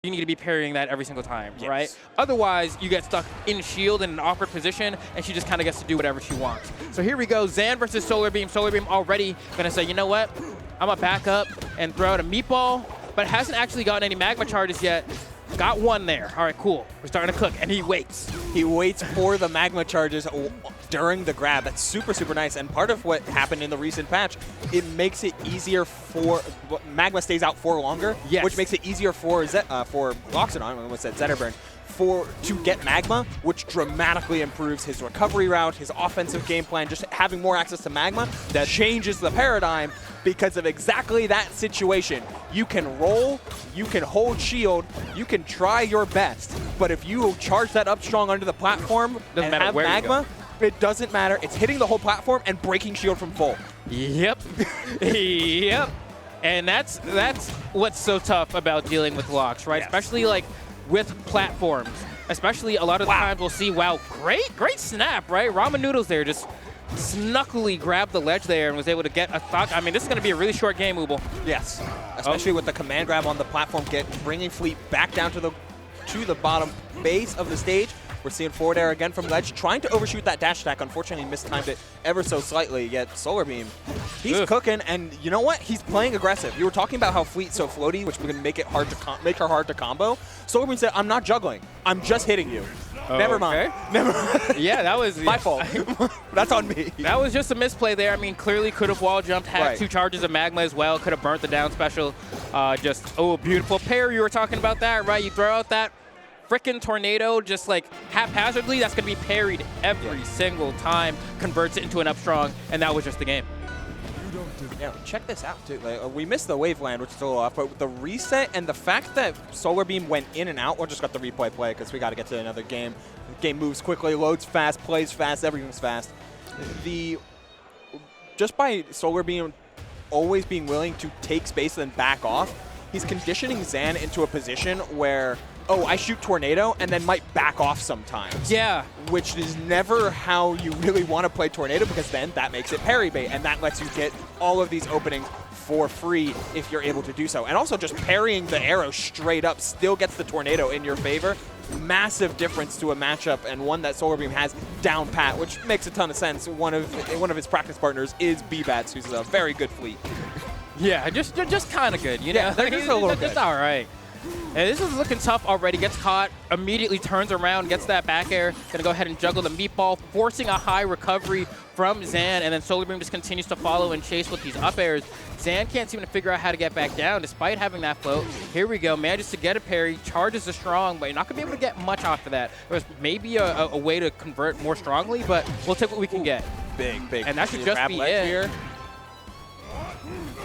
you need to be parrying that every single time, Yes. right? Otherwise, you get stuck in shield in an awkward position, and she just kind of gets to do whatever she wants. So here we go, Zan versus Solarbeam. Solarbeam already gonna say, you know what? I'm gonna back up and throw out a meatball, but hasn't actually gotten any magma charges yet. Got one there. All right, cool. We're starting to cook, and he waits. He waits for the magma charges during the grab. That's super, super nice. And part of what happened in the recent patch, it makes it easier for magma stays out for longer, yes. which makes it easier for Loxodont, I almost said Zetterburn, to get magma, which dramatically improves his recovery route, his offensive game plan. Just having more access to magma that changes the paradigm because of exactly that situation. You can roll, you can hold shield, you can try your best, but if you charge that up strong under the platform and have magma, it doesn't matter. It's hitting the whole platform and breaking shield from full. Yep. Yep. And that's what's so tough about dealing with Lox, right? Yes. Especially like with platforms. Especially a lot of the times we'll see, wow, great snap, right? Ramen Noodles there just snuckily grabbed the ledge there and was able to get a stock. I mean, this is going to be a really short game, Ubel. Yes, especially with the command grab on the platform, bringing Fleet back down to the bottom base of the stage. We're seeing forward air again from Ledge, trying to overshoot that dash attack. Unfortunately, mistimed it ever so slightly, yet Solarbeam, he's cooking, and you know what? He's playing aggressive. You were talking about how Fleet's so floaty, which would make it hard to make her hard to combo. Solarbeam said, I'm not juggling. I'm just hitting you. Never mind. Never mind. Yeah, that was my fault. That's on me. That was just a misplay there. I mean, clearly could have wall jumped, had 2 charges of magma as well, could have burnt the down special. Beautiful parry. You were talking about that, right? You throw out that frickin' tornado just like haphazardly, that's gonna be parried every single time, converts it into an up strong, and that was just the game. Yeah, check this out too. Like, we missed the waveland, which is a little off, but with the reset and the fact that Solarbeam went in and out, we'll just got the replay play because we got to get to another game. The game moves quickly, loads fast, plays fast, everything's fast. Just by Solarbeam always being willing to take space and then back off, he's conditioning Zan into a position where, oh, I shoot Tornado and then might back off sometimes. Yeah. Which is never how you really want to play Tornado, because then that makes it parry bait, and that lets you get all of these openings for free if you're able to do so. And also just parrying the arrow straight up still gets the Tornado in your favor. Massive difference to a matchup, and one that Solarbeam has down pat, which makes a ton of sense. One of his practice partners is B-Bats, who's a very good Fleet. Yeah, just kind of good, you know? Yeah, they're just a little good. Just all right. And this is looking tough already. Gets caught, immediately turns around, gets that back air. Gonna go ahead and juggle the meatball, forcing a high recovery from Zan, and then Solarbeam just continues to follow and chase with these up airs. Zan can't seem to figure out how to get back down despite having that float. Here we go, manages to get a parry, charges the strong, but you're not gonna be able to get much off of that. There's maybe a way to convert more strongly, but we'll take what we can get. Big. And that should just be it. Here.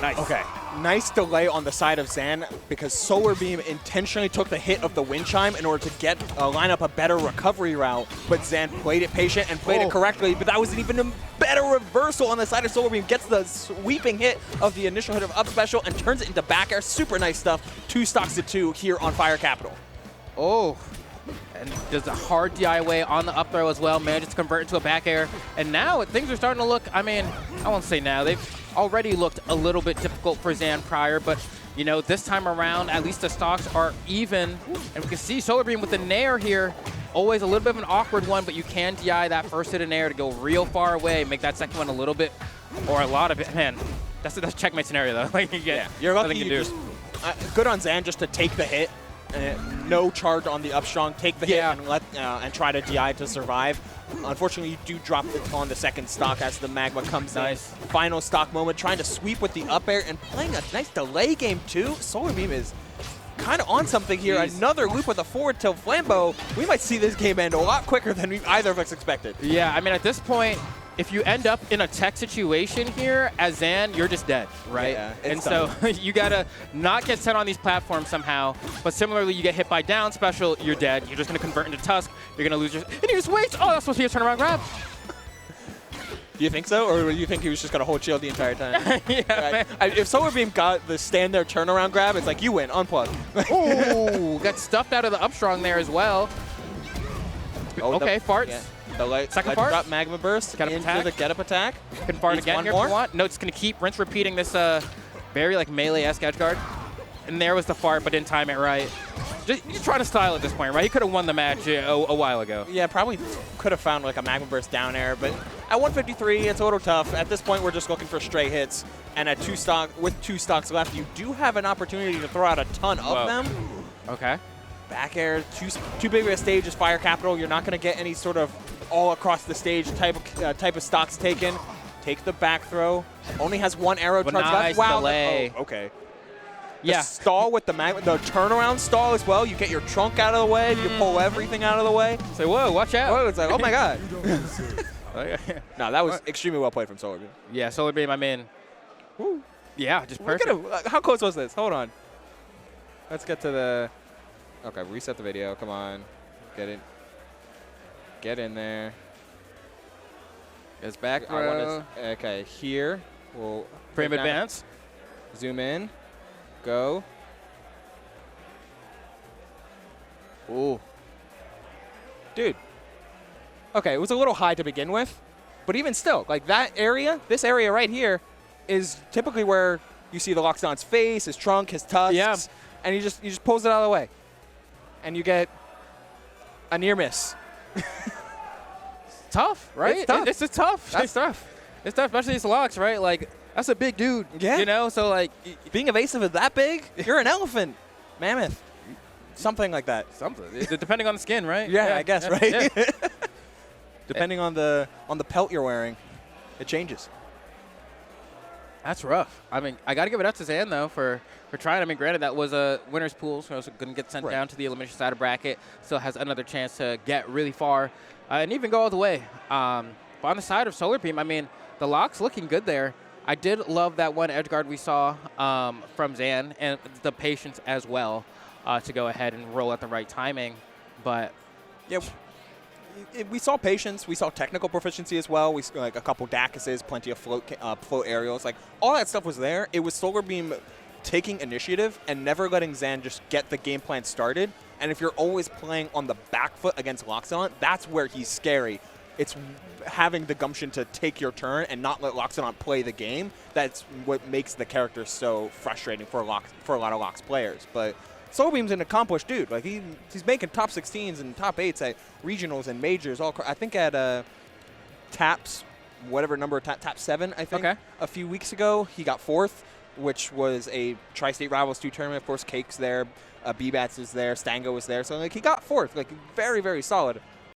Nice. Okay, nice delay on the side of Zan, because Solarbeam intentionally took the hit of the wind chime in order to line up a better recovery route, but Zan played it patient and played it correctly, but that was an even better reversal on the side of Solarbeam. Gets the sweeping hit of the initial hit of up special and turns it into back air. Super nice stuff. 2 stocks to 2 here on Fire Capital. Oh. And does a hard DI on the up throw as well, manages to convert into a back air. And now things are starting to look, I mean, I won't say now, they've already looked a little bit difficult for Zan prior, but you know, this time around, at least the stocks are even. And we can see Solarbeam with the nair here, always a little bit of an awkward one, but you can DI that first hit of nair to go real far away, make that second one a little bit, or a lot of it. Man, that's a checkmate scenario though. Like, you're lucky you do. Good on Zan just to take the hit. No charge on the up strong, take the hit and try to DI to survive. Unfortunately, you do drop it on the second stock as the magma comes in. Final stock moment, trying to sweep with the up air and playing a nice delay game too. Solarbeam is kind of on something here. Another loop with a forward tilt flambeau. We might see this game end a lot quicker than either of us expected. Yeah, I mean, at this point, if you end up in a tech situation here as Zan, you're just dead, right? Yeah, and so you gotta not get set on these platforms somehow. But similarly, you get hit by down special, you're dead. You're just gonna convert into Tusk. You're gonna lose your. And he just waits. Oh, that's supposed to be a turnaround grab. Do you think so, or do you think he was just gonna hold shield the entire time? Yeah. If Solarbeam got the stand there turnaround grab, it's like you win, unplug. Oh, got stuffed out of the up strong there as well. Okay, farts. Yeah. The second part. Drop magma burst into the get up attack. Can fart again here if you want. No, it's going to keep rinse repeating this very like melee-esque edge guard. And there was the fart, but didn't time it right. Just trying to style at this point, right? He could have won the match a while ago. Yeah, probably could have found like a Magma Burst down air, but at 153, it's a little tough. At this point, we're just looking for straight hits, and at with 2 stocks left, you do have an opportunity to throw out a ton of them. Okay. Back air, too big of a stage is Fire Capital. You're not going to get any sort of all across the stage type of stocks taken. Take the back throw. Only has 1 arrow charge left. Nice Wow. delay. Oh, okay. Yeah. The stall with the turnaround stall as well. You get your trunk out of the way. You pull everything out of the way. Say, whoa, watch out. Whoa, it's like, oh my god. No, that was extremely well played from Solarbeam. Yeah, Solarbeam, I mean, Woo. yeah, just perfect. Look at how close was this? Hold on. Let's get to the. Okay, reset the video. Come on, get it. Get in there. It's back. Okay, here we'll Frame advance. Zoom in. Go. Ooh. Dude. Okay, it was a little high to begin with, but even still, like that area, this area right here, is typically where you see the Loxodont's face, his trunk, his tusks, and he just pulls it out of the way, and you get a near miss. Tough, right? It's tough. It's just tough. It's tough. It's tough, especially this Lox, right? Like, that's a big dude. Yeah. You know, so like being evasive is that big? You're an elephant, mammoth, something like that. Something. Depending on the skin, right? Yeah, I guess, right? Yeah. Depending on the pelt you're wearing, it changes. That's rough. I mean, I got to give it up to Zan, though, for trying. I mean, granted, that was a winner's pool, so it's going to get sent down to the elimination side of bracket. Still has another chance to get really far and even go all the way. But on the side of Solarbeam, I mean, the Lox looking good there. I did love that one edge guard we saw from Zan and the patience as well to go ahead and roll at the right timing. But yeah, we saw patience. We saw technical proficiency as well. We saw like a couple Dacuses, plenty of float aerials. Like all that stuff was there. It was Solarbeam taking initiative and never letting Zan just get the game plan started. And if you're always playing on the back foot against Loxodont, that's where he's scary. It's having the gumption to take your turn and not let Loxodont play the game. That's what makes the character so frustrating for a lot of Lox players. But Solarbeam's an accomplished dude. Like he's making top 16s and top 8s at regionals and majors. I think at TAPS, whatever number, TAP 7, I think. Okay. A few weeks ago, he got 4th, which was a Tri-State Rivals 2 tournament. Of course, Cake's there, B-Bats is there, Stango was there. So like he got 4th. Like very, very solid.